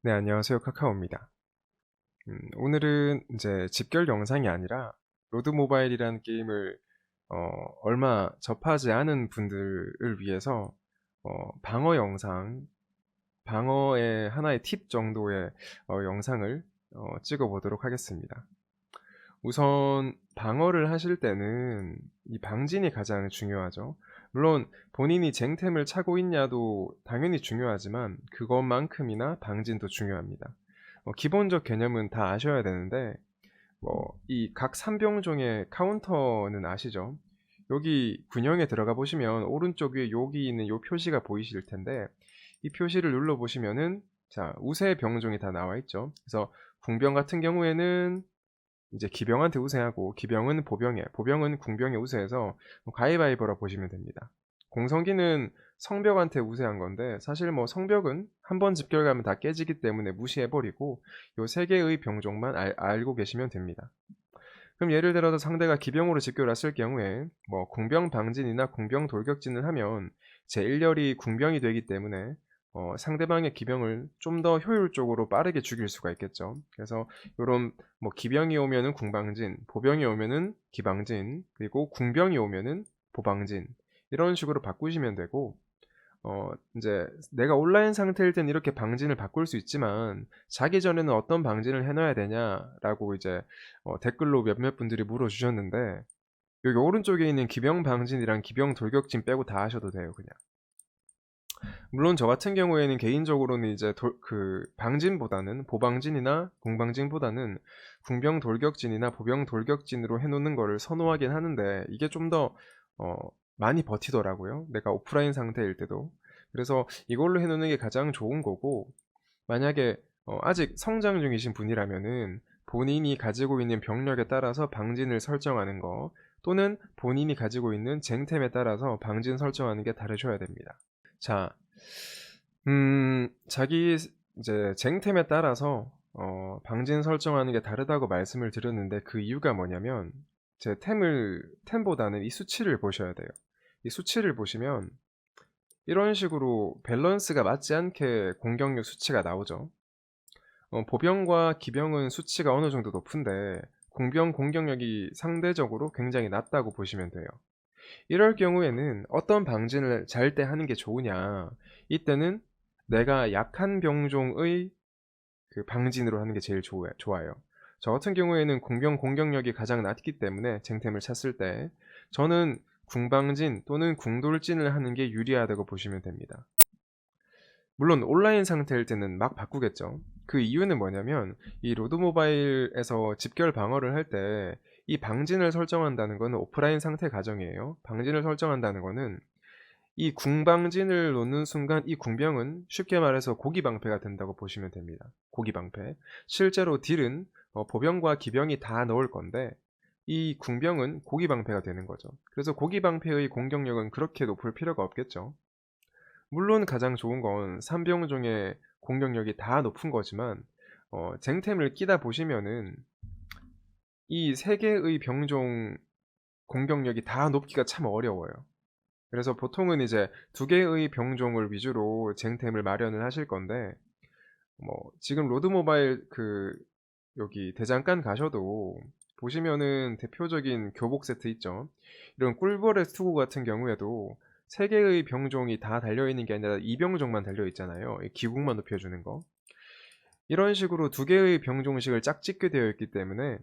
네, 안녕하세요. 카카오입니다. 오늘은 이제 집결 영상이 아니라 로드 모바일이라는 게임을 어, 얼마 접하지 않은 분들을 위해서 방어 영상, 방어의 하나의 팁 정도의 영상을 찍어 보도록 하겠습니다. 우선 방어를 하실 때는 이 방진이 가장 중요하죠. 물론 본인이 쟁템을 차고 있냐도 당연히 중요하지만 그것만큼이나 방진도 중요합니다. 기본적 개념은 다 아셔야 되는데 이 각 3병종의 카운터는 아시죠? 여기 군형에 들어가 보시면 오른쪽 위에 여기 있는 요 표시가 보이실 텐데 이 표시를 눌러 보시면은 자, 우세 병종이 다 나와 있죠. 그래서 궁병 같은 경우에는 이제 기병한테 우세하고 기병은 보병에, 보병은 궁병에 우세해서 가위바위보라 보시면 됩니다. 공성기는 성벽한테 우세한 건데 사실 뭐 성벽은 한 번 집결 가면 다 깨지기 때문에 무시해버리고 요 세 개의 병종만 알고 계시면 됩니다. 그럼 예를 들어서 상대가 기병으로 집결 왔을 경우에 뭐 궁병 방진이나 궁병 돌격진을 하면 제1열이 궁병이 되기 때문에 상대방의 기병을 좀 더 효율적으로 빠르게 죽일 수가 있겠죠. 그래서 요런 뭐 기병이 오면은 궁방진, 보병이 오면은 기방진, 그리고 궁병이 오면은 보방진 이런 식으로 바꾸시면 되고 이제 내가 온라인 상태일 땐 이렇게 방진을 바꿀 수 있지만 자기 전에는 어떤 방진을 해놔야 되냐라고 이제 댓글로 몇몇 분들이 물어주셨는데 여기 오른쪽에 있는 기병 방진이랑 기병 돌격진 빼고 다 하셔도 돼요, 그냥. 물론 저 같은 경우에는 개인적으로는 이제 그 방진보다는 보방진이나 공방진보다는 궁병 돌격진이나 보병 돌격진으로 해놓는 거를 선호하긴 하는데 이게 좀 더 많이 버티더라고요. 내가 오프라인 상태일 때도. 그래서 이걸로 해놓는 게 가장 좋은 거고 만약에 아직 성장 중이신 분이라면은 본인이 가지고 있는 병력에 따라서 방진을 설정하는 거 또는 본인이 가지고 있는 쟁템에 따라서 방진 설정하는 게 다르셔야 됩니다. 자, 자기 이제 쟁템에 따라서 방진 설정하는 게 다르다고 말씀을 드렸는데 그 이유가 뭐냐면 제 템보다는 이 수치를 보셔야 돼요. 이 수치를 보시면 이런 식으로 밸런스가 맞지 않게 공격력 수치가 나오죠. 보병과 기병은 수치가 어느 정도 높은데 공병 공격력이 상대적으로 굉장히 낮다고 보시면 돼요. 이럴 경우에는 어떤 방진을 잘 때 하는 게 좋으냐? 이때는 내가 약한 병종의 그 방진으로 하는 게 제일 좋아요. 저 같은 경우에는 궁병 공격력이 가장 낮기 때문에 쟁템을 찼을 때 저는 궁방진 또는 궁돌진을 하는 게 유리하다고 보시면 됩니다. 물론 온라인 상태일 때는 막 바꾸겠죠. 그 이유는 뭐냐면 이 로드 모바일에서 집결 방어를 할 때 이 방진을 설정한다는 거는 오프라인 상태 가정이에요. 방진을 설정한다는 거는 이 궁방진을 놓는 순간 이 궁병은 쉽게 말해서 고기방패가 된다고 보시면 됩니다. 고기방패. 실제로 딜은 보병과 기병이 다 넣을 건데 이 궁병은 고기방패가 되는 거죠. 그래서 고기방패의 공격력은 그렇게 높을 필요가 없겠죠. 물론 가장 좋은 건 3병종의 공격력이 다 높은 거지만 쟁템을 끼다 보시면은 이 3개의 병종 공격력이 다 높기가 참 어려워요. 그래서 보통은 이제 2개의 병종을 위주로 쟁템을 마련을 하실 건데 뭐 지금 로드 모바일 그 여기 대장간 가셔도 보시면은 대표적인 교복 세트 있죠. 이런 꿀벌의 투구 같은 경우에도 3개의 병종이 다 달려있는 게 아니라 2병종만 달려있잖아요. 기국만 높여주는 거. 이런 식으로 2개의 병종식을 짝짓게 되어 있기 때문에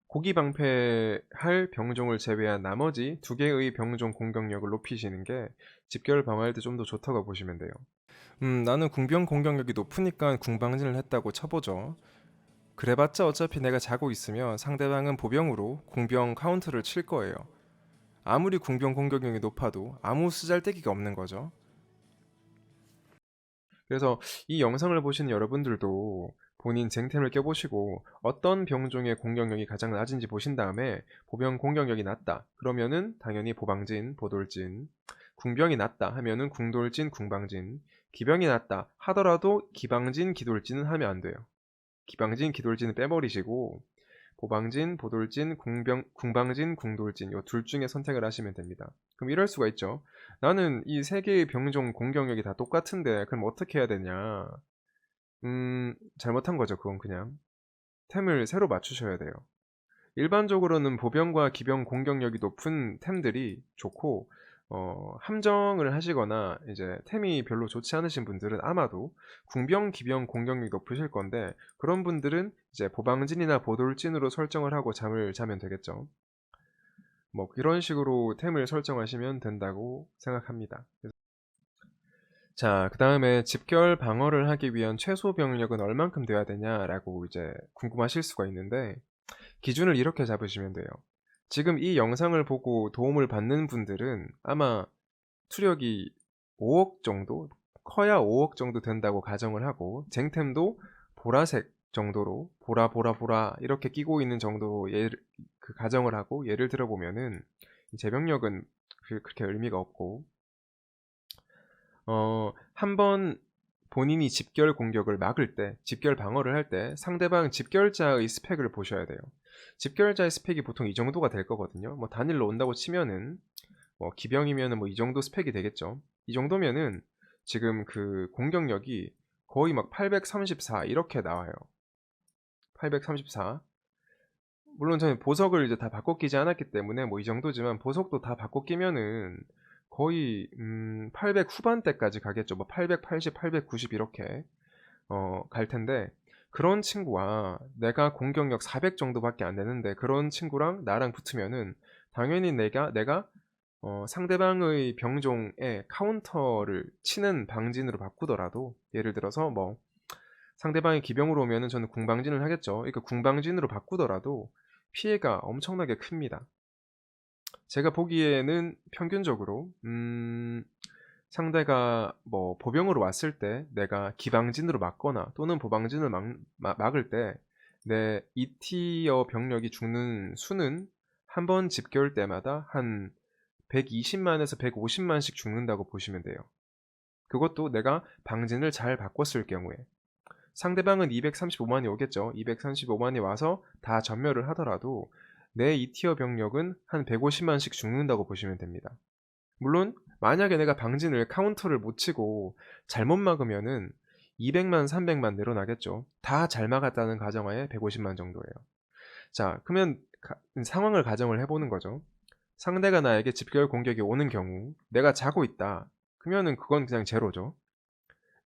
고기 방패할 병종을 제외한 나머지 2개의 병종 공격력을 높이시는 게 집결 방어할 때 좀 더 좋다고 보시면 돼요. 나는 궁병 공격력이 높으니까 궁방진을 했다고 쳐보죠. 그래봤자 어차피 내가 자고 있으면 상대방은 보병으로 궁병 카운터를 칠 거예요. 아무리 궁병 공격력이 높아도 아무 쓰잘데기가 없는 거죠. 그래서 이 영상을 보시는 여러분들도 본인 쟁템을 껴보시고 어떤 병종의 공격력이 가장 낮은지 보신 다음에 보병 공격력이 낮다. 그러면은 당연히 보방진, 보돌진, 궁병이 낮다 하면은 궁돌진, 궁방진, 기병이 낮다 하더라도 기방진, 기돌진은 하면 안 돼요. 기방진, 기돌진은 빼버리시고 보방진, 보돌진, 궁방진, 궁돌진 이 둘 중에 선택을 하시면 됩니다. 그럼 이럴 수가 있죠. 나는 이 세 개의 병종 공격력이 다 똑같은데 그럼 어떻게 해야 되냐? 잘못한 거죠 그건 그냥. 템을 새로 맞추셔야 돼요. 일반적으로는 보병과 기병 공격력이 높은 템들이 좋고 함정을 하시거나 이제 템이 별로 좋지 않으신 분들은 아마도 궁병, 기병 공격력이 높으실 건데 그런 분들은 이제 보방진이나 보돌진으로 설정을 하고 잠을 자면 되겠죠. 뭐 이런 식으로 템을 설정하시면 된다고 생각합니다. 자, 그다음에 집결 방어를 하기 위한 최소 병력은 얼만큼 돼야 되냐라고 이제 궁금하실 수가 있는데 기준을 이렇게 잡으시면 돼요. 지금 이 영상을 보고 도움을 받는 분들은 아마 투력이 5억 정도, 커야 5억 정도 된다고 가정을 하고 쟁템도 보라색 정도로 보라 보라 보라 이렇게 끼고 있는 정도로 그 가정을 하고 예를 들어 보면은 제병력은 그렇게 의미가 없고 한번 본인이 집결 공격을 막을 때, 집결 방어를 할 때 상대방 집결자의 스펙을 보셔야 돼요. 집결자의 스펙이 보통 이 정도가 될 거거든요. 뭐 단일로 온다고 치면은 뭐 기병이면은 뭐 이 정도 스펙이 되겠죠. 이 정도면은 지금 그 공격력이 거의 막 834 이렇게 나와요. 834. 물론 저는 보석을 이제 다 바꿔 끼지 않았기 때문에 뭐 이 정도지만 보석도 다 바꿔 끼면은 거의 800 후반대까지 가겠죠. 뭐 880, 890 이렇게 갈 텐데 그런 친구와 내가 공격력 400 정도밖에 안 되는데 그런 친구랑 나랑 붙으면은 당연히 내가 상대방의 병종에 카운터를 치는 방진으로 바꾸더라도 예를 들어서 뭐 상대방이 기병으로 오면은 저는 궁방진을 하겠죠. 그러니까 궁방진으로 바꾸더라도 피해가 엄청나게 큽니다. 제가 보기에는 평균적으로 상대가 뭐 보병으로 왔을 때 내가 기방진으로 막거나 또는 보방진을 막을 때 내 2티어 병력이 죽는 수는 한 번 집결 때마다 한 120만에서 150만씩 죽는다고 보시면 돼요. 그것도 내가 방진을 잘 바꿨을 경우에 상대방은 235만이 오겠죠. 235만이 와서 다 전멸을 하더라도 내 2티어 병력은 한 150만씩 죽는다고 보시면 됩니다. 물론 만약에 내가 방진을 카운터를 못 치고 잘못 막으면은 200만, 300만 늘어나겠죠. 다 잘 막았다는 가정하에 150만 정도예요. 자, 그러면 상황을 가정을 해보는 거죠. 상대가 나에게 집결 공격이 오는 경우 내가 자고 있다. 그러면은 그건 그냥 제로죠.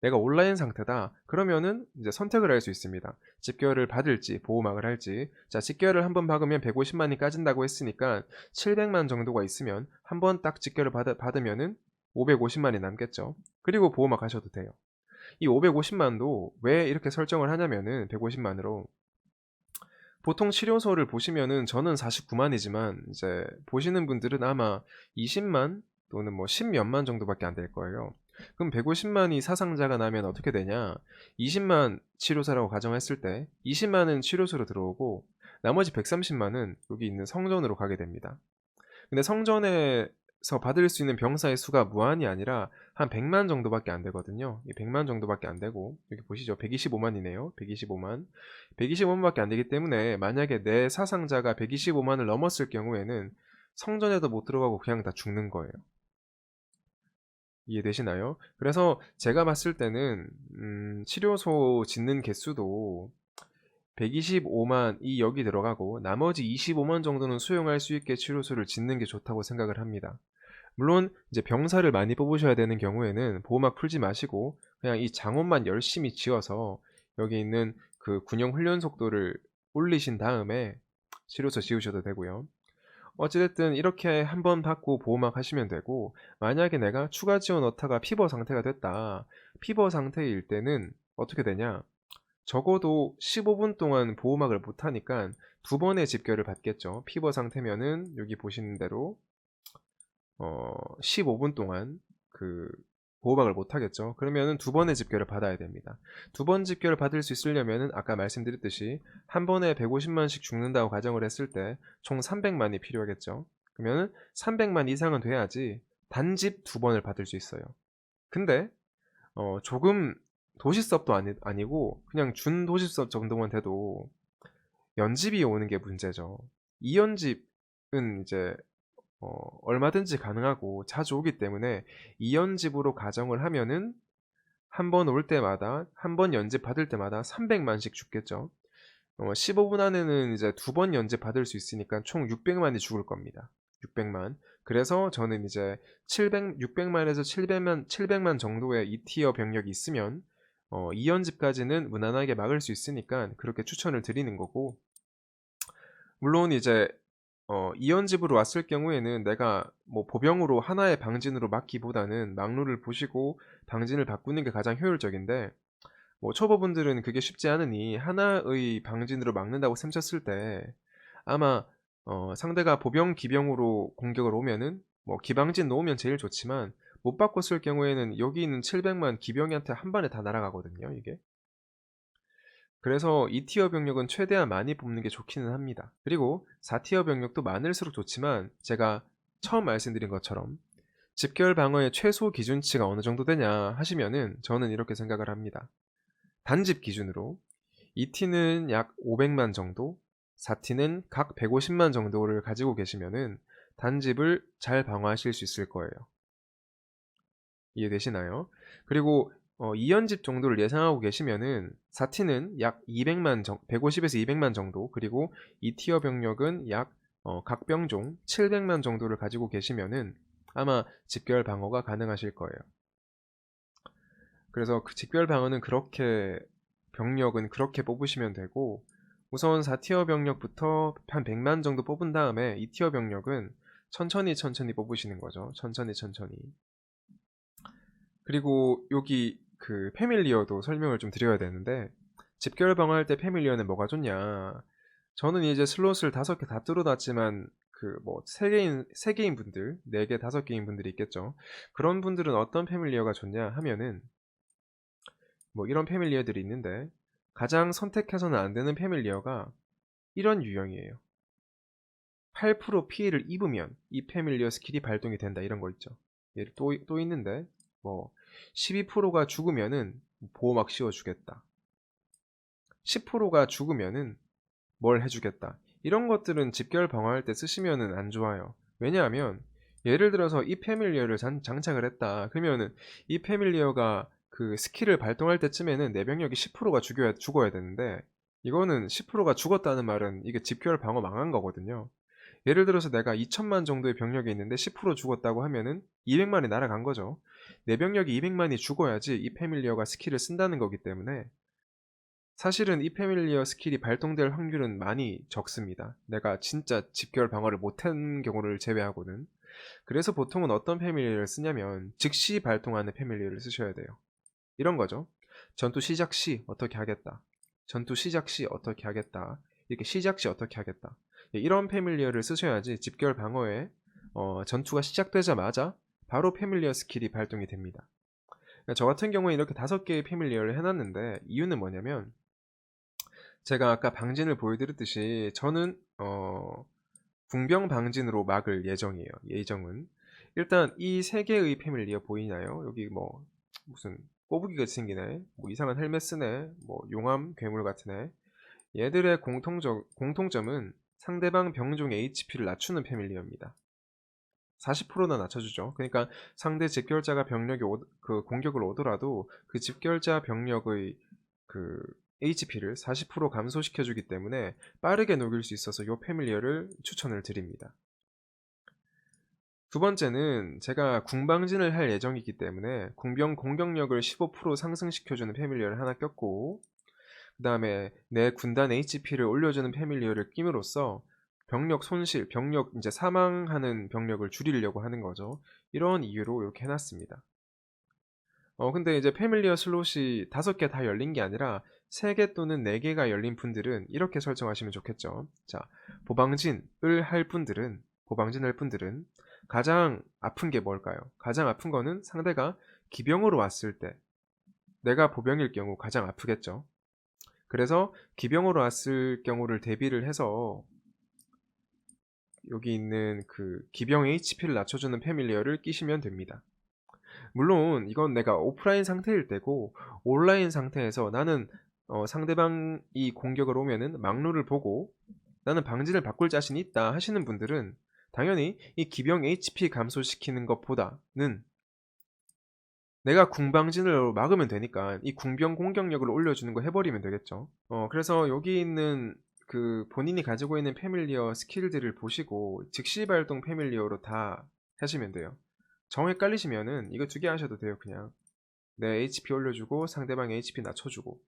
내가 온라인 상태다. 그러면은 이제 선택을 할 수 있습니다. 집결을 받을지 보호막을 할지. 자, 집결을 한번 박으면 150만이 까진다고 했으니까 700만 정도가 있으면 한번 딱 집결을 받으면은 550만이 남겠죠. 그리고 보호막 하셔도 돼요. 이 550만도 왜 이렇게 설정을 하냐면은 150만으로 보통 치료소를 보시면은 저는 49만이지만 이제 보시는 분들은 아마 20만 또는 뭐 10몇만 정도밖에 안 될 거예요. 그럼 150만이 사상자가 나면 어떻게 되냐? 20만 치료사라고 가정했을 때 20만은 치료소로 들어오고 나머지 130만은 여기 있는 성전으로 가게 됩니다. 근데 성전에서 받을 수 있는 병사의 수가 무한이 아니라 한 100만 정도밖에 안 되거든요. 100만 정도밖에 안 되고 여기 보시죠. 125만이네요. 125만. 125만밖에 안 되기 때문에 만약에 내 사상자가 125만을 넘었을 경우에는 성전에도 못 들어가고 그냥 다 죽는 거예요. 이해되시나요? 그래서 제가 봤을 때는 치료소 짓는 개수도 125만이 여기 들어가고 나머지 25만 정도는 수용할 수 있게 치료소를 짓는 게 좋다고 생각을 합니다. 물론 이제 병사를 많이 뽑으셔야 되는 경우에는 보호막 풀지 마시고 그냥 이 장원만 열심히 지어서 여기 있는 그 군용 훈련 속도를 올리신 다음에 치료소 지으셔도 되고요. 어찌됐든 이렇게 한번 받고 보호막 하시면 되고 만약에 내가 추가 지원 어타가 피버 상태가 됐다. 피버 상태일 때는 어떻게 되냐? 적어도 15분 동안 보호막을 못하니까 두 번의 집결을 받겠죠. 피버 상태면은 여기 보시는 대로 15분 동안 그 보호막을 못하겠죠. 그러면은 두 번의 집결을 받아야 됩니다. 두 번 집결을 받을 수 있으려면은 아까 말씀드렸듯이 한 번에 150만씩 죽는다고 가정을 했을 때 총 300만이 필요하겠죠. 그러면은 300만 이상은 돼야지 단집 두 번을 받을 수 있어요. 근데 조금 도시섭도 아니고 그냥 준도시섭 정도만 돼도 연집이 오는 게 문제죠. 이연집은 이제 얼마든지 가능하고 자주 오기 때문에 이연집으로 가정을 하면은 한 번 올 때마다 한 번 연재 받을 때마다 300만씩 죽겠죠. 15분 안에는 이제 2번 연재 받을 수 있으니까 총 600만이 죽을 겁니다. 600만. 그래서 저는 이제 600만에서 700만 정도의 2티어 병력이 있으면 2연집까지는 무난하게 막을 수 있으니까 그렇게 추천을 드리는 거고, 물론 이제 2연집으로 왔을 경우에는 내가 뭐 보병으로 하나의 방진으로 막기보다는 막루를 보시고 방진을 바꾸는 게 가장 효율적인데, 뭐 초보분들은 그게 쉽지 않으니 하나의 방진으로 막는다고 셈쳤을 때 아마 상대가 보병 기병으로 공격을 오면은 뭐 기방진 놓으면 제일 좋지만, 못 바꿨을 경우에는 여기 있는 700만 기병한테 한 번에 다 날아가거든요, 이게. 그래서 2티어 병력은 최대한 많이 뽑는 게 좋기는 합니다. 그리고 4티어 병력도 많을수록 좋지만, 제가 처음 말씀드린 것처럼 집결 방어의 최소 기준치가 어느 정도 되냐 하시면은 저는 이렇게 생각을 합니다. 단집 기준으로 2티는 약 500만 정도, 4티는 각 150만 정도를 가지고 계시면은 단집을 잘 방어하실 수 있을 거예요. 이해되시나요? 그리고 2연집 정도를 예상하고 계시면은 4티는 약 150에서 200만 정도, 그리고 2티어 병력은 약 각 병종 700만 정도를 가지고 계시면은 아마 집결 방어가 가능하실 거예요. 그래서 그 집결 방어는 병력은 그렇게 뽑으시면 되고, 우선 4티어 병력부터 한 100만 정도 뽑은 다음에 2티어 병력은 천천히 뽑으시는 거죠. 천천히. 그리고 여기 그 패밀리어도 설명을 좀 드려야 되는데, 집결 방어할 때 패밀리어는 뭐가 좋냐. 저는 이제 슬롯을 5개 다 뚫어놨지만 그 뭐 3개인 분들, 4개, 5개인 분들이 있겠죠. 그런 분들은 어떤 패밀리어가 좋냐 하면은 뭐 이런 패밀리어들이 있는데, 가장 선택해서는 안 되는 패밀리어가 이런 유형이에요. 8% 피해를 입으면 이 패밀리어 스킬이 발동이 된다, 이런 거 있죠. 얘를 또 있는데, 뭐 12%가 죽으면은 보호막 씌워주겠다, 10%가 죽으면은 뭘 해주겠다, 이런 것들은 집결 방어할 때 쓰시면은 안 좋아요. 왜냐하면 예를 들어서 이 패밀리어를 장착을 했다 그러면은 이 패밀리어가 그 스킬을 발동할 때쯤에는 내 병력이 10%가 죽어야 되는데, 이거는 10%가 죽었다는 말은 이게 집결 방어 망한 거거든요. 예를 들어서 내가 2천만 정도의 병력이 있는데 10% 죽었다고 하면은 200만이 날아간 거죠. 내 병력이 200만이 죽어야지 이 패밀리어가 스킬을 쓴다는 거기 때문에 사실은 이 패밀리어 스킬이 발동될 확률은 많이 적습니다. 내가 진짜 집결 방어를 못한 경우를 제외하고는. 그래서 보통은 어떤 패밀리어를 쓰냐면 즉시 발동하는 패밀리어를 쓰셔야 돼요. 이런 거죠. 전투 시작 시 어떻게 하겠다, 전투 시작 시 어떻게 하겠다, 이렇게 시작 시 어떻게 하겠다, 이런 패밀리어를 쓰셔야지 집결 방어에 전투가 시작되자마자 바로 패밀리어 스킬이 발동이 됩니다. 저 같은 경우에 이렇게 5개의 패밀리어를 해놨는데, 이유는 뭐냐면 제가 아까 방진을 보여드렸듯이 저는 궁병 방진으로 막을 예정이에요. 예정은 일단 이 3개의 패밀리어 보이나요? 여기 뭐 무슨 꼬부기가 생기네, 뭐 이상한 헬멧 쓰네, 뭐 용암 괴물 같은 애. 얘들의 공통점은 상대방 병종 HP를 낮추는 패밀리어입니다. 40%나 낮춰주죠. 그러니까 상대 집결자가 그 공격을 오더라도 그 집결자 병력의 그 HP를 40% 감소시켜주기 때문에 빠르게 녹일 수 있어서 이 패밀리어를 추천을 드립니다. 두 번째는 제가 궁방진을 할 예정이기 때문에 궁병 공격력을 15% 상승시켜주는 패밀리어를 하나 꼈고, 그 다음에 내 군단 HP를 올려주는 패밀리어를 끼므로써 병력 손실, 병력 이제 사망하는 병력을 줄이려고 하는 거죠. 이런 이유로 이렇게 해놨습니다. 근데 이제 패밀리어 슬롯이 5개 다 열린 게 아니라 3개 또는 4개가 열린 분들은 이렇게 설정하시면 좋겠죠. 자, 보방진을 할 분들은 가장 아픈 게 뭘까요? 가장 아픈 거는 상대가 기병으로 왔을 때 내가 보병일 경우 가장 아프겠죠. 그래서 기병으로 왔을 경우를 대비를 해서 여기 있는 그 기병 HP를 낮춰주는 패밀리어를 끼시면 됩니다. 물론 이건 내가 오프라인 상태일 때고, 온라인 상태에서 나는 상대방이 공격을 오면은 막루를 보고 나는 방진을 바꿀 자신이 있다 하시는 분들은 당연히 이 기병 HP 감소시키는 것보다는 내가 궁방진을 막으면 되니까 이 궁병 공격력을 올려주는 거 해버리면 되겠죠. 그래서 여기 있는 그 본인이 가지고 있는 패밀리어 스킬들을 보시고 즉시 발동 패밀리어로 다 하시면 돼요. 정 헷갈리시면은 이거 2개 하셔도 돼요. 그냥 내 HP 올려주고 상대방 HP 낮춰주고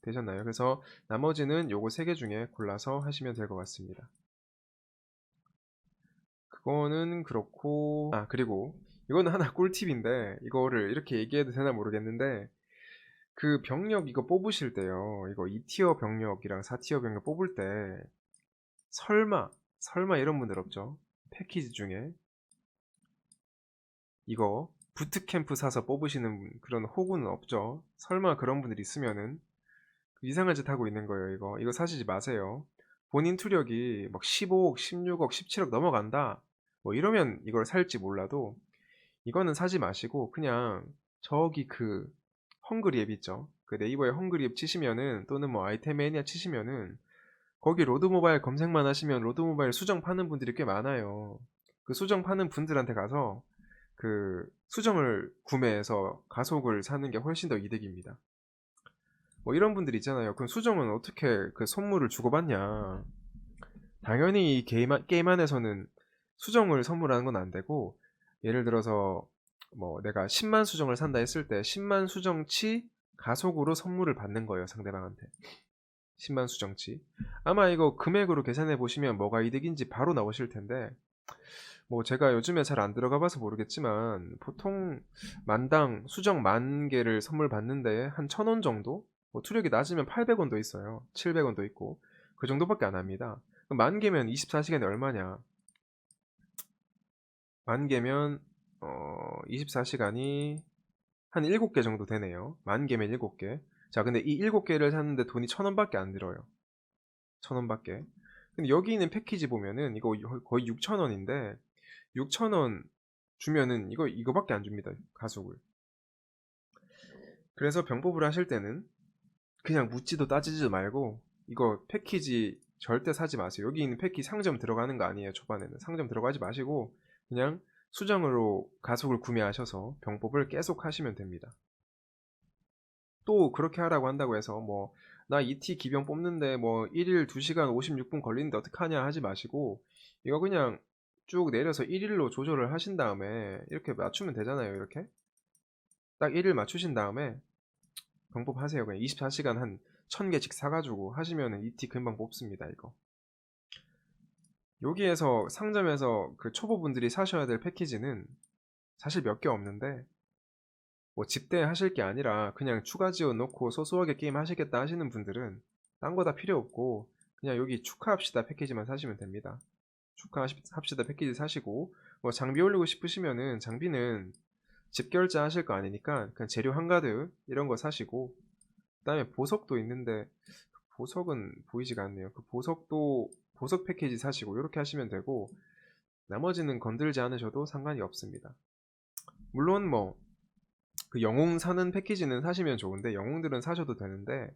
되셨나요? 그래서 나머지는 요거 3개 중에 골라서 하시면 될 것 같습니다. 그거는 그렇고, 그리고 이거는 하나 꿀팁인데 이거를 이렇게 얘기해도 되나 모르겠는데, 그 병력 이거 뽑으실 때요, 이거 2티어 병력이랑 4티어 병력 뽑을 때 설마 이런 분들 없죠? 패키지 중에 이거 부트캠프 사서 뽑으시는 그런 호구는 없죠? 설마 그런 분들 있으면은 이상한 짓 하고 있는 거예요. 이거 사시지 마세요. 본인 투력이 막 15억, 16억, 17억 넘어간다, 뭐 이러면 이걸 살지 몰라도 이거는 사지 마시고 그냥 저기 그 헝그리 앱 있죠. 그 네이버에 헝그리 앱 치시면은, 또는 뭐 아이템 매니아 치시면은 거기 로드 모바일 검색만 하시면 로드 모바일 수정 파는 분들이 꽤 많아요. 그 수정 파는 분들한테 가서 그 수정을 구매해서 가속을 사는 게 훨씬 더 이득입니다. 뭐 이런 분들 있잖아요. 그럼 수정은 어떻게 그 선물을 주고받냐? 당연히 이 게임 안에서는 수정을 선물하는 건 안 되고, 예를 들어서 뭐 내가 10만 수정을 산다 했을 때 10만 수정치 가속으로 선물을 받는 거예요, 상대방한테. 10만 수정치. 아마 이거 금액으로 계산해 보시면 뭐가 이득인지 바로 나오실 텐데, 뭐 제가 요즘에 잘 안 들어가 봐서 모르겠지만 보통 만당 수정 10,000개를 선물 받는데 한 1,000원 정도? 뭐 투력이 낮으면 800원도 있어요. 700원도 있고. 그 정도밖에 안 합니다. 10,000개면 24시간에 얼마냐? 10,000개면 24시간이 한 7개 정도 되네요. 10,000개면 7개. 자, 근데 이 7개를 샀는데 돈이 1,000원밖에 안 들어요. 1,000원밖에. 근데 여기 있는 패키지 보면은 이거 거의 6,000원인데 6,000원 주면은 이거밖에 안 줍니다. 가속을. 그래서 병법을 하실 때는 그냥 묻지도 따지지도 말고 이거 패키지 절대 사지 마세요. 여기 있는 패키지 상점 들어가는 거 아니에요. 초반에는 상점 들어가지 마시고 그냥 수정으로 가속을 구매하셔서 병법을 계속 하시면 됩니다. 또 그렇게 하라고 한다고 해서 뭐 나 2T 기병 뽑는데 뭐 1일 2시간 56분 걸리는데 어떡하냐 하지 마시고, 이거 그냥 쭉 내려서 1일로 조절을 하신 다음에 이렇게 맞추면 되잖아요. 이렇게 딱 1일 맞추신 다음에 병법 하세요. 그냥 24시간 한 1000개씩 사가지고 하시면은 2T 금방 뽑습니다. 이거 여기에서 상점에서 그 초보분들이 사셔야 될 패키지는 사실 몇 개 없는데, 뭐 집대 하실 게 아니라 그냥 추가 지원 넣고 소소하게 게임 하시겠다 하시는 분들은 딴 거 다 필요 없고 그냥 여기 축하합시다 패키지만 사시면 됩니다. 축하합시다 패키지 사시고, 뭐 장비 올리고 싶으시면은 장비는 집결자 하실 거 아니니까 그냥 재료 한가득 이런 거 사시고, 그 다음에 보석도 있는데 보석은 보이지가 않네요. 그 보석도 보석 패키지 사시고 이렇게 하시면 되고, 나머지는 건들지 않으셔도 상관이 없습니다. 물론 뭐 그 영웅 사는 패키지는 사시면 좋은데 영웅들은 사셔도 되는데,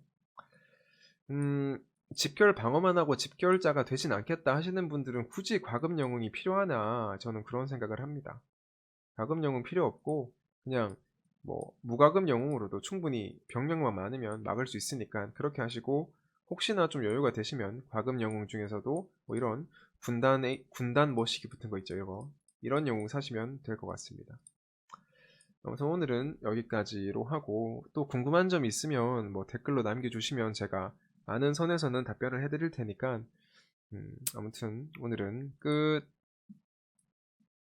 집결 방어만 하고 집결자가 되진 않겠다 하시는 분들은 굳이 과금 영웅이 필요하나, 저는 그런 생각을 합니다. 과금 영웅 필요 없고 그냥 뭐 무과금 영웅으로도 충분히 병력만 많으면 막을 수 있으니까 그렇게 하시고, 혹시나 좀 여유가 되시면 과금 영웅 중에서도 뭐 이런 군단 머시기 붙은 거 있죠. 이런 영웅 사시면 될 것 같습니다. 아무튼 오늘은 여기까지로 하고, 또 궁금한 점 있으면 뭐 댓글로 남겨주시면 제가 아는 선에서는 답변을 해드릴 테니까, 아무튼 오늘은 끝.